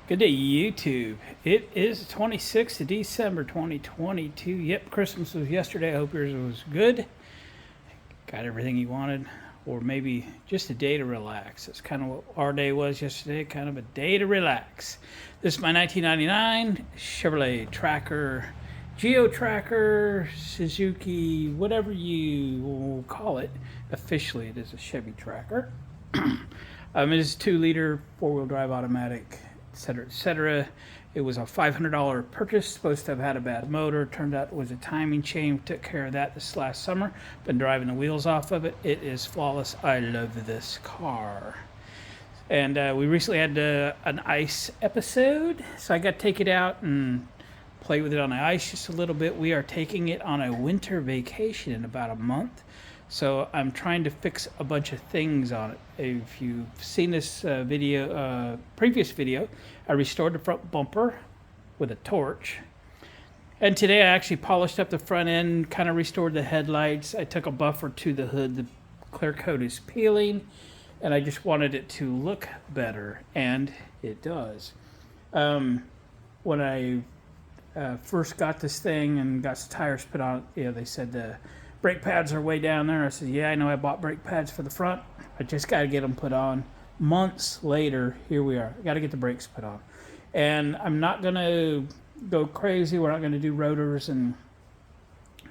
Good day, YouTube. It is the 26th of December 2022. Yep, Christmas was yesterday. I hope yours was good. Got everything you wanted, or maybe just a day to relax. That's kind of what our day was yesterday, kind of a day to relax. This is my 1999 Chevrolet Tracker, Geo Tracker, Suzuki, whatever you will call it. Officially, it is a Chevy Tracker. It is a 2-liter 4-wheel drive automatic, etc., etc. It was a $500 purchase, supposed to have had a bad motor. Turned out it was a timing chain. Took care of that this last summer. Been driving the wheels off of it. It is flawless. I love this car. And we recently had an ice episode, so I got to take it out and play with it on the ice just a little bit. We are taking it on a winter vacation in about a month. So I'm trying to fix a bunch of things on it. If you've seen this previous video, I restored the front bumper with a torch. And today I actually polished up the front end, kind of restored the headlights. I took a buffer to the hood. The clear coat is peeling, and I just wanted it to look better, and it does. When I first got this thing and got some tires put on it, they said the brake pads are way down there. I said, yeah, I know I bought brake pads for the front. I just got to get them put on. Months later, here we are. I got to get the brakes put on. And I'm not going to go crazy. We're not going to do rotors and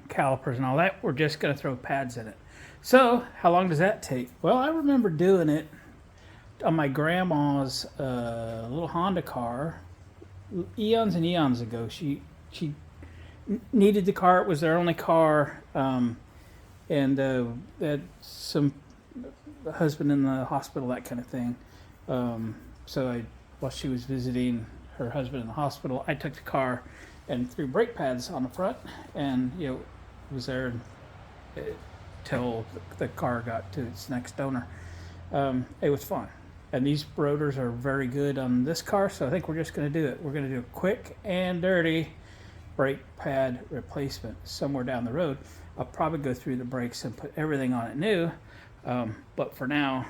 calipers and all that. We're just going to throw pads in it. So how long does that take? Well, I remember doing it on my grandma's little Honda car eons and eons ago. She needed the car. It was their only car, and they had some husband in the hospital, that kind of thing. So while she was visiting her husband in the hospital, I took the car and threw brake pads on the front, and it was there till the car got to its next owner. It was fun. And these rotors are very good on this car, so I think we're just going to do it. We're going to do a quick and dirty brake pad replacement somewhere down the road. I'll probably go through the brakes and put everything on it new, but for now,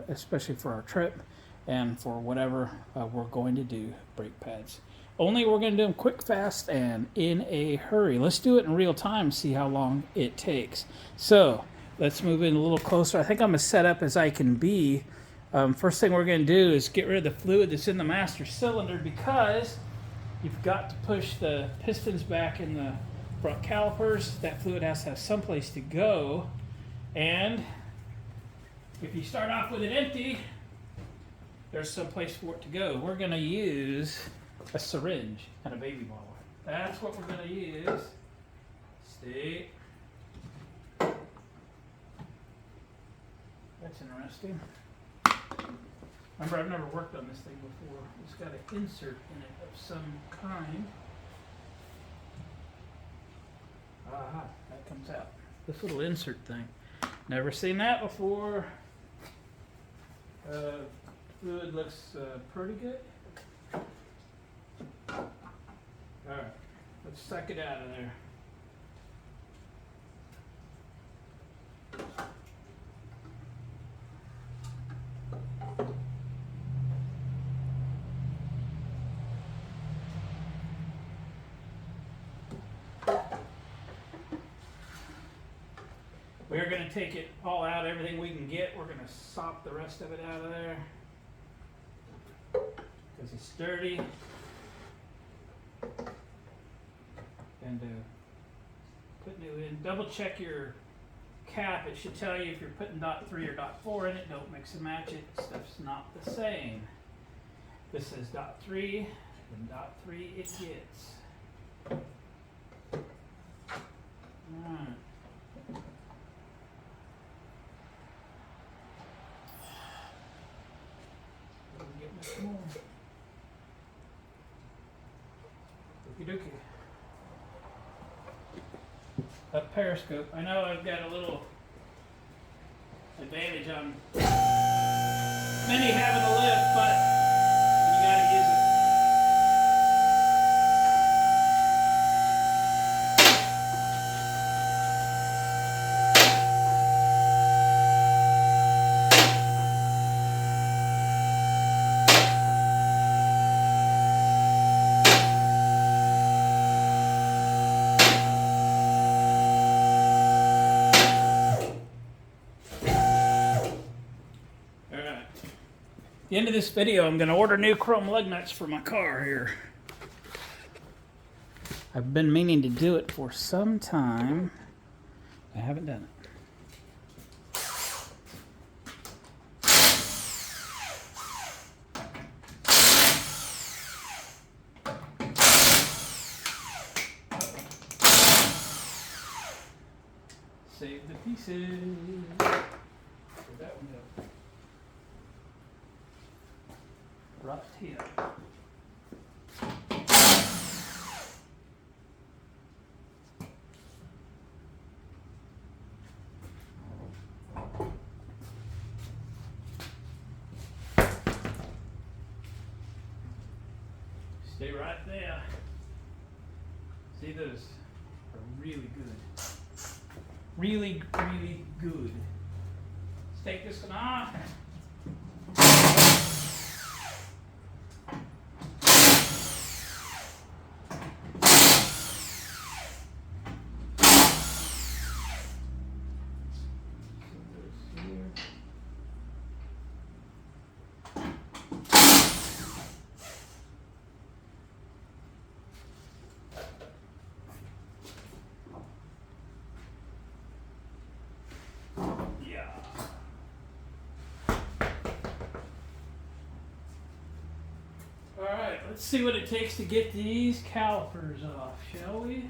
especially for our trip and for whatever we're going to do, brake pads. Only we're going to do them quick, fast, and in a hurry. Let's do it in real time, see how long it takes. So let's move in a little closer. I think I'm as set up as I can be. First thing we're going to do is get rid of the fluid that's in the master cylinder, because you've got to push the pistons back in the front calipers. That fluid has to have someplace to go. And if you start off with it empty, there's some place for it to go. We're going to use a syringe and a baby bottle. That's what we're going to use. Stay. That's interesting. Remember, I've never worked on this thing before. It's got an insert in it of some kind. Aha, that comes out. This little insert thing. Never seen that before. Fluid looks pretty good. Alright, let's suck it out of there. We're going to take it all out, everything we can get. We're going to sop the rest of it out of there because it's dirty. And put new in. Double check your cap. It should tell you if you're putting dot 3 or dot 4 in it. Don't mix and match it. Stuff's not the same. This says dot 3, and dot 3 it gets. Alright. Okie dokie. That periscope. I know I've got a little advantage on many having a lift, but you gotta use it. the end of this video, I'm going to order new chrome lug nuts for my car here. I've been meaning to do it for some time. I haven't done it. Save the pieces. Where'd that one go? Right here. Stay right there. See, those are really good. Really, really good. Let's take this one off. Alright, let's see what it takes to get these calipers off, shall we?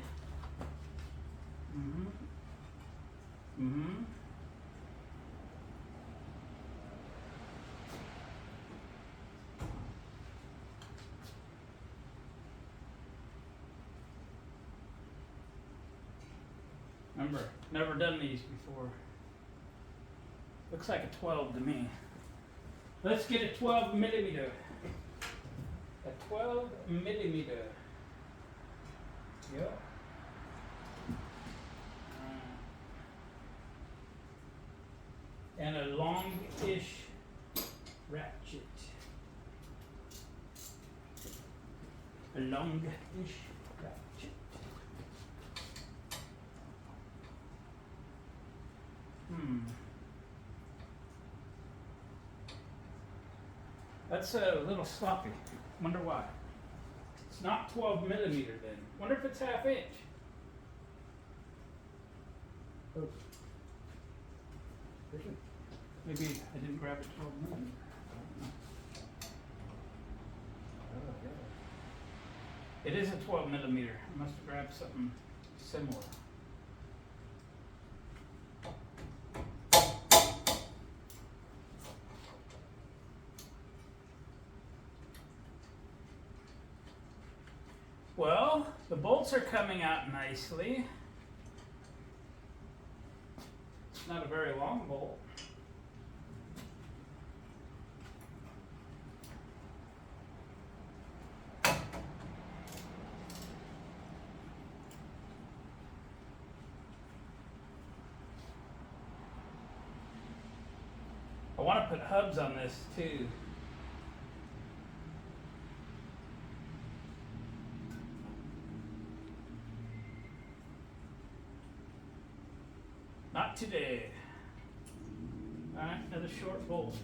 Remember, never done these before. Looks like a 12 to me. Let's get a 12 millimeter. A 12 millimeter. Yep. And a long-ish ratchet. A long-ish ratchet. That's a little sloppy. Wonder why. It's not 12 millimeter then. Wonder if it's ½ inch. Oh. Maybe I didn't grab it 12 millimeter. It is a 12 millimeter. I must have grabbed something similar. Well, the bolts are coming out nicely. It's not a very long bolt. I want to put hubs on this too. Not today. Alright, another short bolt.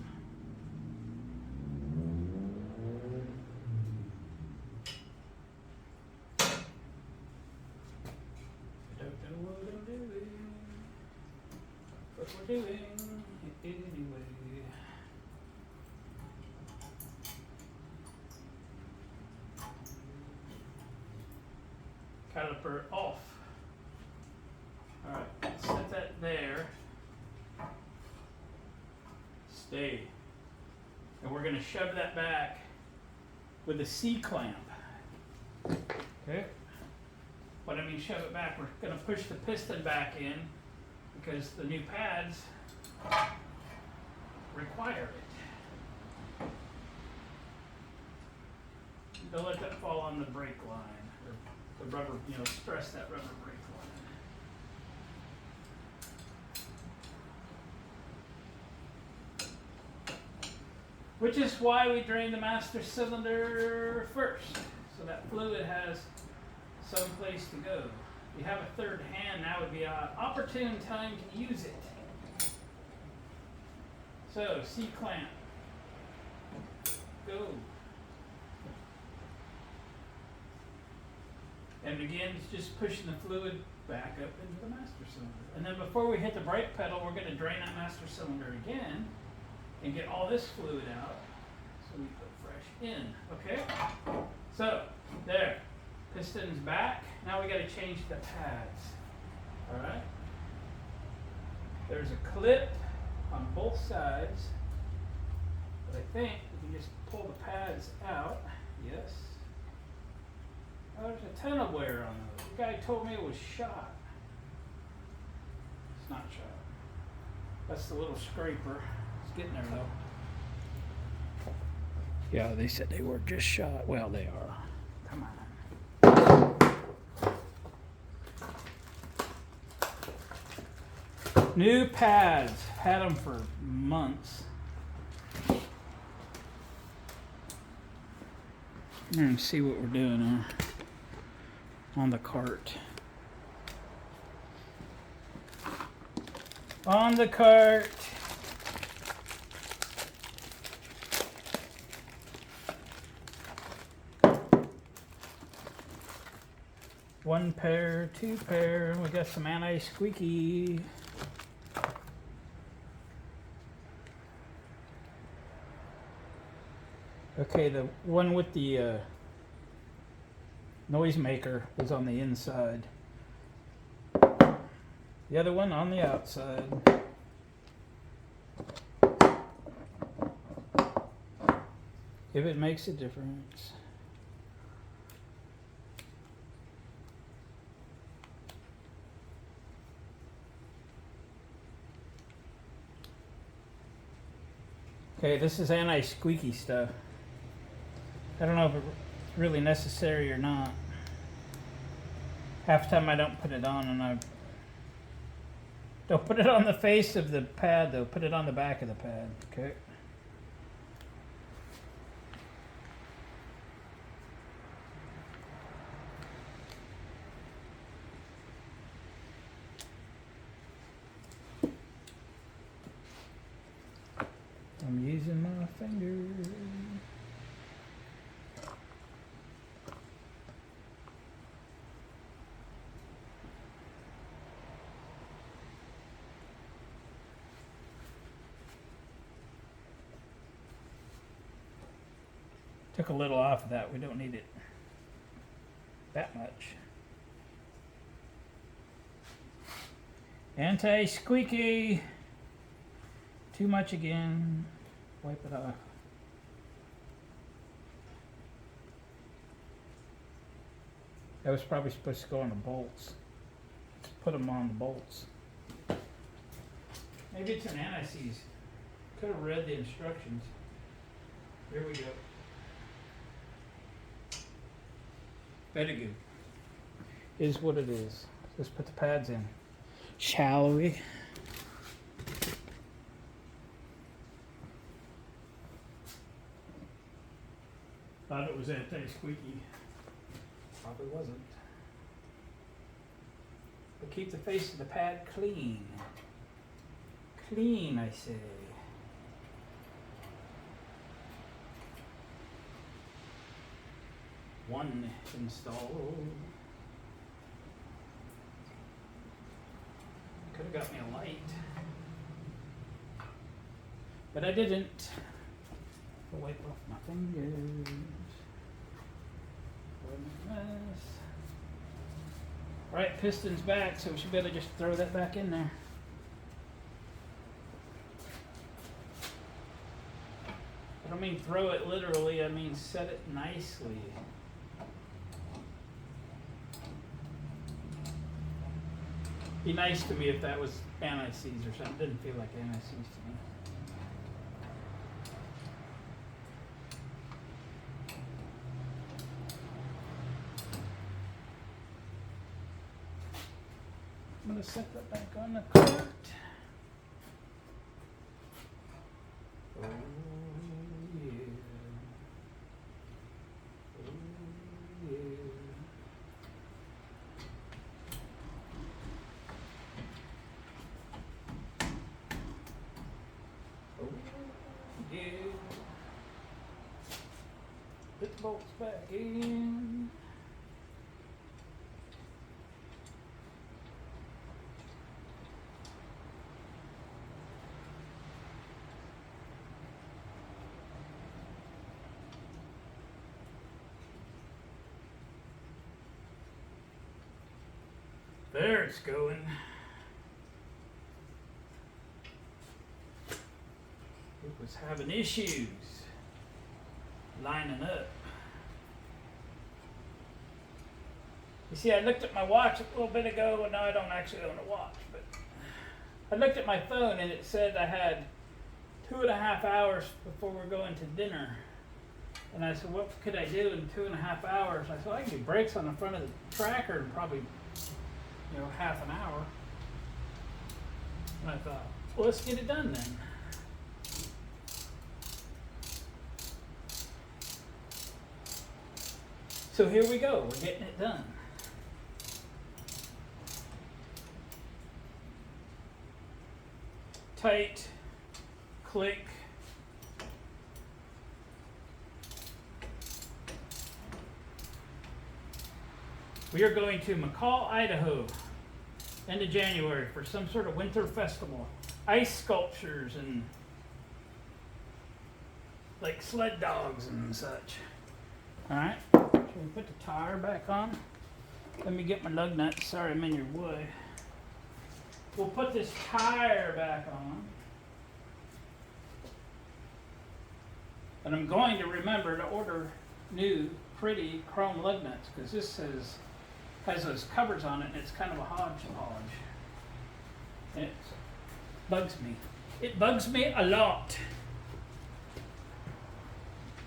I don't know what I'm doing, but we're doing it anyway. Caliper off. Alright, set that there. Stay. And we're going to shove that back with a C-clamp. Okay? What I mean shove it back, we're going to push the piston back in because the new pads require it. Don't let that fall on the brake line. Or the rubber, stress that rubber brake line. Which is why we drain the master cylinder first, so that fluid has some place to go. If you have a third hand, now would be an opportune time to use it. So, C-clamp. go. And again, it's just pushing the fluid back up into the master cylinder. And then before we hit the brake pedal, we're going to drain that master cylinder again and get all this fluid out. So we put fresh in, okay? So, there. Piston's back. Now we got to change the pads. All right? There's a clip on both sides. But I think we can just pull the pads out. Yes. Oh, there's a ton of wear on those. The guy told me it was shot. It's not shot. That's the little scraper. It's getting there though. Yeah, they said they were just shot. Well, they are. Come on. New pads. Had them for months. I'm going to see what we're doing here on the cart. On the cart. One pair, two pair. We got some anti-squeaky. Okay, the one with the noisemaker was on the inside. The other one on the outside. If it makes a difference. Okay, this is anti-squeaky stuff. I don't know if it's really necessary or not. Half the time I don't put it on, and I don't put it on the face of the pad though, put it on the back of the pad, okay? I'm using my finger. Took a little off of that. We don't need it that much. Anti-squeaky. Too much again. Wipe it off. That was probably supposed to go on the bolts. Let's put them on the bolts. Maybe it's an anti-seize. Could have read the instructions. Here we go. Very good. Is what it is. Let's put the pads in. Shall we? Thought it was anti-squeaky. Probably wasn't. But keep the face of the pad clean. Clean, I say. One installed. Could have got me a light. But I didn't. I'll wipe off my fingers. What a mess. Alright, piston's back, so we should be able to just throw that back in there. I don't mean throw it literally, I mean set it nicely. Be nice to me if that was anti-seize or something. Didn't feel like anti-seize to me. I'm going to set that back on the cart. Oh yeah. Oh yeah. Oh yeah. Put the bolts back in. There it's going. It was having issues lining up. You see, I looked at my watch a little bit ago, and now I don't actually own a watch, but I looked at my phone and it said I had 2.5 hours before we're going to dinner. And I said, what could I do in 2.5 hours? I said, I can do brakes on the front of the tracker in probably, half an hour. And I thought, well, let's get it done then. So here we go, we're getting it done. Tight, click. We are going to McCall, Idaho, end of January for some sort of winter festival. Ice sculptures and like sled dogs and such. All right, so we put the tire back on. Let me get my lug nuts. Sorry, I'm in your way. We'll put this tire back on. And I'm going to remember to order new, pretty chrome lug nuts because this has those covers on it and it's kind of a hodgepodge. And it bugs me. It bugs me a lot.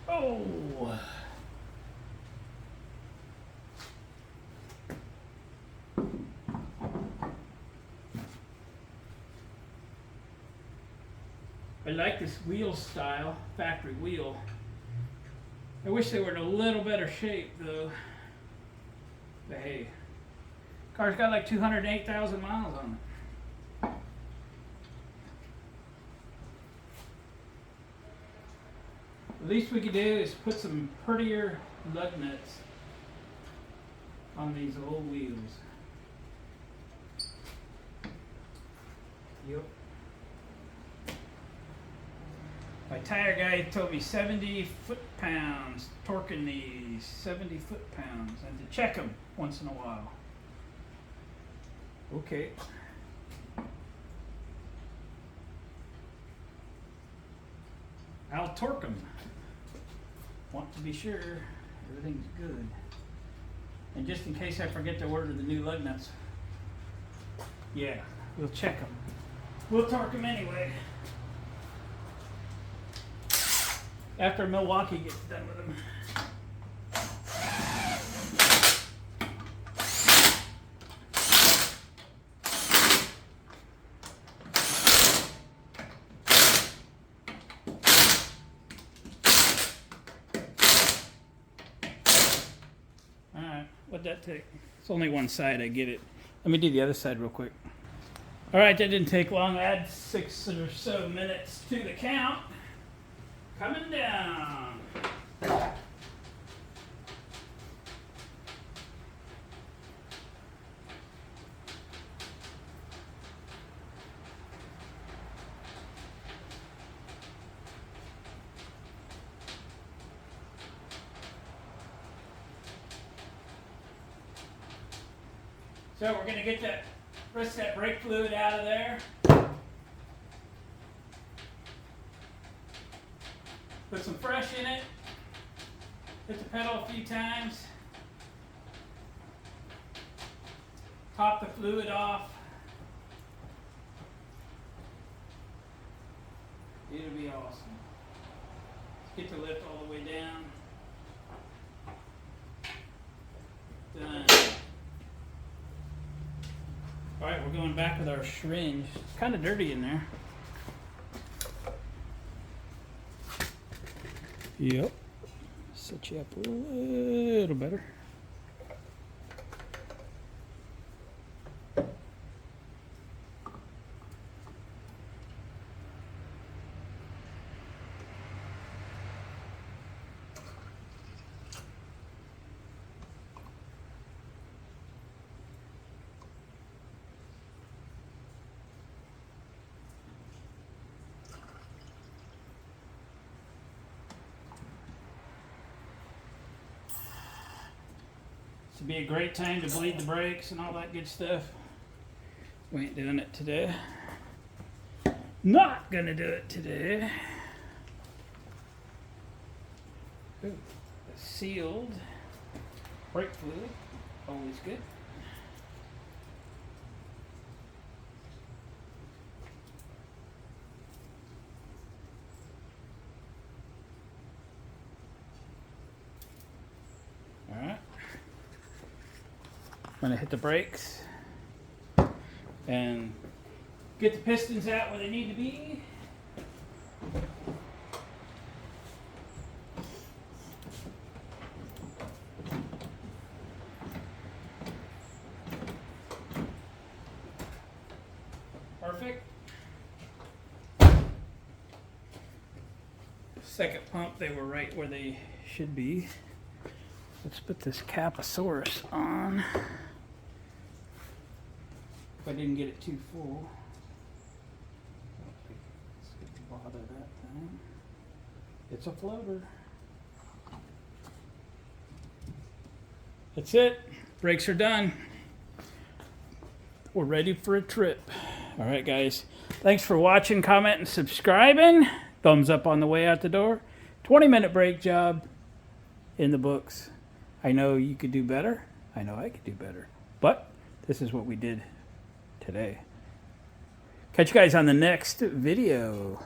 Oh. I like this wheel style, factory wheel. I wish they were in a little better shape though. But hey, car's got like 208,000 miles on it. The least we could do is put some prettier lug nuts on these old wheels. Yep. My tire guy told me 70 foot-pounds torquing these, 70 foot-pounds, and to check them once in a while. Okay. I'll torque them. Want to be sure everything's good. And just in case I forget to order the new lug nuts, yeah, we'll check them. We'll torque them anyway. After Milwaukee gets done with them. Alright, what'd that take? It's only one side, I get it. Let me do the other side real quick. Alright, that didn't take long. Add 6 or so minutes to the count. Coming down. So we're going to get that rest of that brake fluid out of there. Put some fresh in it. Hit the pedal a few times. Top the fluid off. It'll be awesome. Get the lift all the way down. Done. Alright, we're going back with our syringe. It's kind of dirty in there. Yep. Set you up a little better. to be a great time to bleed the brakes and all that good stuff. We ain't doing it today. Not gonna do it today. Ooh, sealed brake fluid, always good. All right, I'm gonna hit the brakes and get the pistons out where they need to be. Perfect. Second pump, they were right where they should be. Let's put this Caposaurus on. If I didn't get it too full. Let's bother that thing. It's a floater. That's it. Brakes are done. We're ready for a trip. All right, guys. Thanks for watching, commenting, subscribing. Thumbs up on the way out the door. 20-minute brake job in the books. I know you could do better. I know I could do better. But this is what we did today. Catch you guys on the next video.